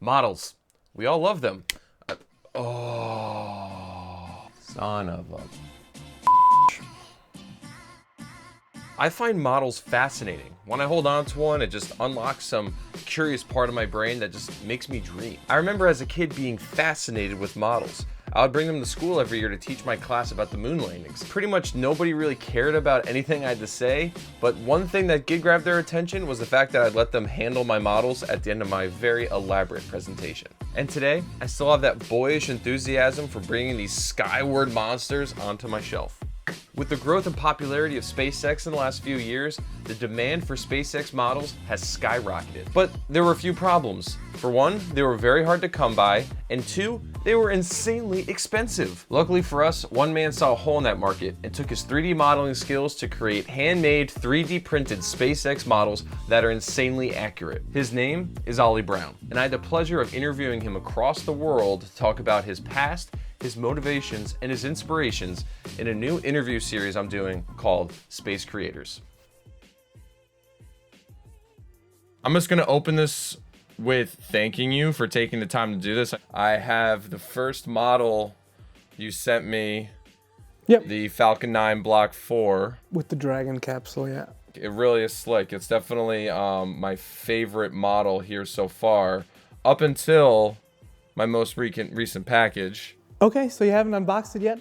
Models. We all love them. Oh, son of a... I find models fascinating. When I hold on to one, it just unlocks some curious part of my brain that just makes me dream. I remember as a kid being fascinated with models. I would bring them to school every year to teach my class about the moon landings. Pretty much nobody really cared about anything I had to say, but one thing that did grab their attention was the fact that I'd let them handle my models at the end of my very elaborate presentation. And today, I still have that boyish enthusiasm for bringing these skyward monsters onto my shelf. With the growth and popularity of SpaceX in the last few years, the demand for SpaceX models has skyrocketed. But there were a few problems. For one, they were very hard to come by, and two, they were insanely expensive. Luckily for us, one man saw a hole in that market and took his 3D modeling skills to create handmade 3D printed SpaceX models that are insanely accurate. His name is Oli Braun, and I had the pleasure of interviewing him across the world to talk about his past, his motivations, and his inspirations in a new interview series I'm doing called Space Creators. I'm just gonna open this with thanking you for taking the time to do this. I have the first model you sent me. Yep. The Falcon 9 Block 4. With the Dragon capsule, yeah. It really is slick. It's definitely my favorite model here so far, up until my most recent package. Okay, so you haven't unboxed it yet?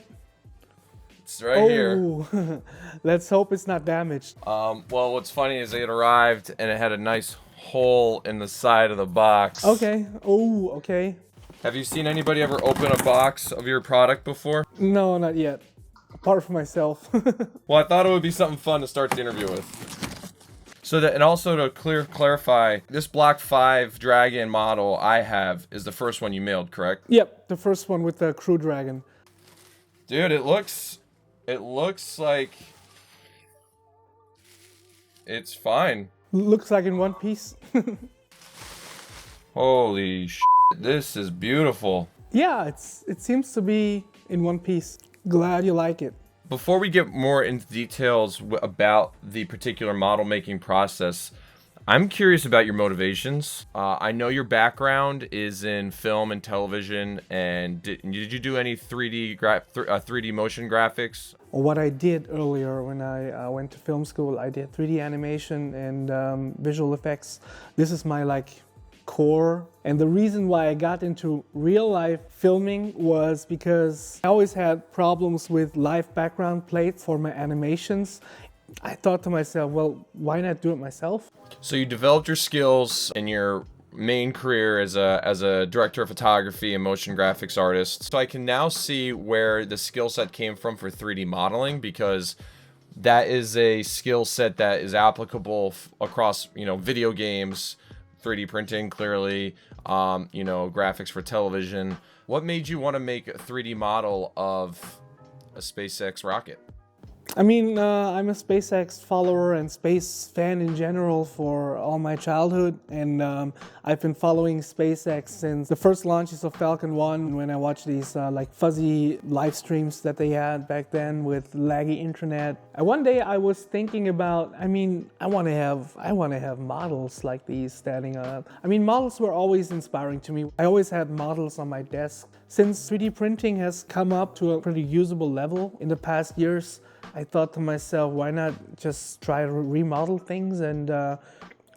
It's right here. Let's hope it's not damaged. Well, what's funny is it arrived and it had a nice hole in the side of the box. Okay. Oh, okay. Have you seen anybody ever open a box of your product before? No, not yet. Apart from myself. Well, I thought it would be something fun to start the interview with. So that, and also to clarify, this Block 5 Dragon model I have is the first one you mailed, correct? Yep, the first one with the Crew Dragon. Dude, it looks like it's fine. Looks like in one piece. Holy shit, this is beautiful. Yeah, it seems to be in one piece. Glad you like it. Before we get more into details about the particular model making process, I'm curious about your motivations. I know your background is in film and television, and did you do any 3D motion graphics? What I did earlier when I went to film school, I did 3D animation and visual effects. This is my core. And the reason why I got into real life filming was because I always had problems with live background plates for my animations. I thought to myself, well, why not do it myself? So you developed your skills in your main career as a director of photography and motion graphics artist. So I can now see where the skill set came from for 3D modeling, because that is a skill set that is applicable across, video games, 3D printing, clearly, graphics for television. What made you want to make a 3D model of a SpaceX rocket? I mean, I'm a SpaceX follower and space fan in general for all my childhood, and I've been following SpaceX since the first launches of Falcon 1, when I watched these fuzzy live streams that they had back then with laggy internet. And one day I was thinking about, I want to have models like these standing up. Models were always inspiring to me. I always had models on my desk. Since 3D printing has come up to a pretty usable level in the past years, I thought to myself, why not just try to remodel things and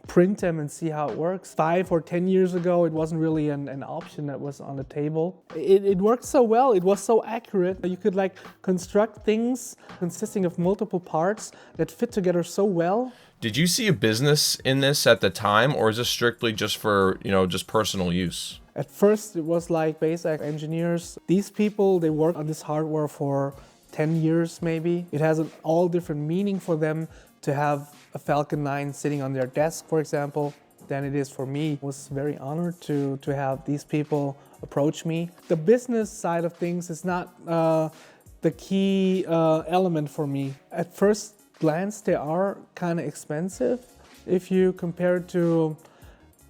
print them and see how it works. 5 or 10 years ago, it wasn't really an option that was on the table. It worked so well, it was so accurate. You could construct things consisting of multiple parts that fit together so well. Did you see a business in this at the time, or is this strictly just for, just personal use? At first, it was like SpaceX engineers. These people, they work on this hardware for 10 years maybe. It has an all different meaning for them to have a Falcon 9 sitting on their desk, for example, than it is for me. I was very honored to have these people approach me. The business side of things is not the key element for me. At first glance, they are kind of expensive if you compare it to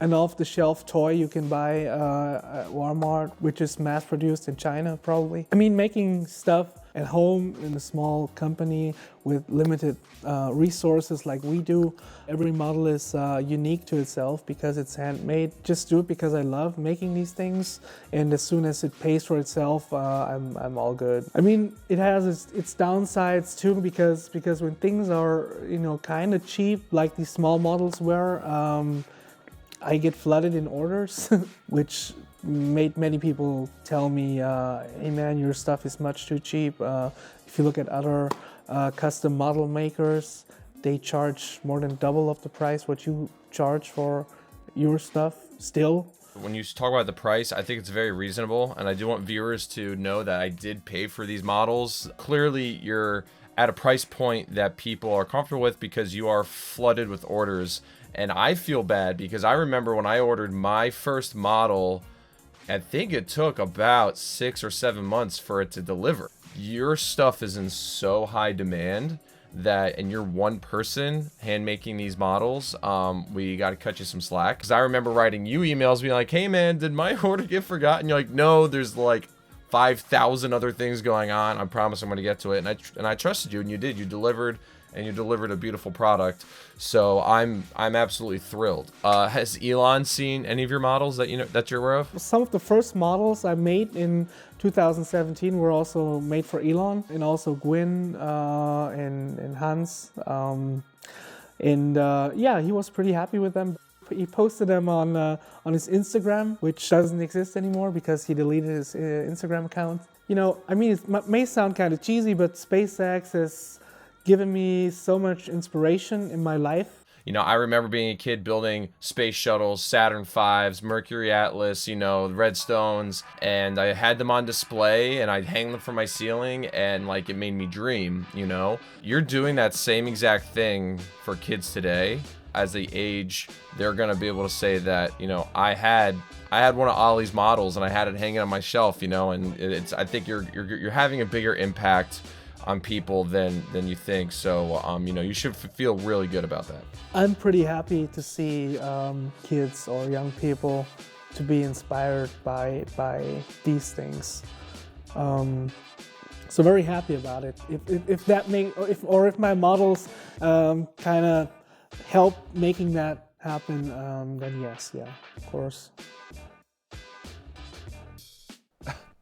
an off-the-shelf toy you can buy at Walmart, which is mass-produced in China, probably. I mean, making stuff at home in a small company with limited resources like we do, every model is unique to itself because it's handmade. Just do it because I love making these things, and as soon as it pays for itself, I'm all good. I mean, it has its downsides too, because when things are, you know, kind of cheap, like these small models were, I get flooded in orders, which made many people tell me, hey man, your stuff is much too cheap. If you look at other custom model makers, they charge more than double of the price what you charge for your stuff still. When you talk about the price, I think it's very reasonable, and I do want viewers to know that I did pay for these models. Clearly, you're at a price point that people are comfortable with because you are flooded with orders. And I feel bad because I remember when I ordered my first model, I think it took about 6 or 7 months for it to deliver. Your stuff is in so high demand that, and you're one person hand making these models, we got to cut you some slack. Because I remember writing you emails being like, hey man, did my order get forgotten? You're like, no, there's like 5,000 other things going on. I promise I'm going to get to it. And I trusted you, and you did. You delivered. And you delivered a beautiful product, so I'm absolutely thrilled. Has Elon seen any of your models that you're aware of? Some of the first models I made in 2017 were also made for Elon, and also Gwyn and Hans. Yeah, he was pretty happy with them. He posted them on his Instagram, which doesn't exist anymore because he deleted his Instagram account. You know, I mean, it may sound kind of cheesy, but SpaceX has given me so much inspiration in my life. You know, I remember being a kid building space shuttles, Saturn V's, Mercury Atlas, you know, Redstones, and I had them on display and I'd hang them from my ceiling, and like it made me dream, you know. You're doing that same exact thing for kids today. As they age, they're gonna be able to say that, you know, I had one of Oli's models and I had it hanging on my shelf, you know, and I think you're having a bigger impact on people than you think, so you know, you should feel really good about that. I'm pretty happy to see kids or young people to be inspired by these things. So very happy about it. If my models kind of help making that happen, then yes, yeah, of course.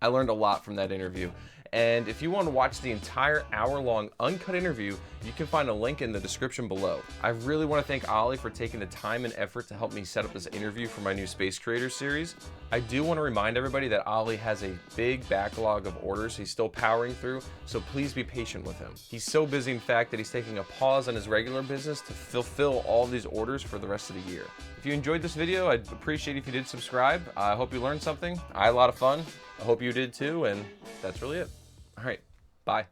I learned a lot from that interview. And if you want to watch the entire hour-long uncut interview, you can find a link in the description below. I really want to thank Oli for taking the time and effort to help me set up this interview for my new Space Creator series. I do want to remind everybody that Oli has a big backlog of orders he's still powering through, so please be patient with him. He's so busy, in fact, that he's taking a pause on his regular business to fulfill all these orders for the rest of the year. If you enjoyed this video, I'd appreciate if you did subscribe. I hope you learned something. I had a lot of fun. I hope you did too, and that's really it. All right, bye.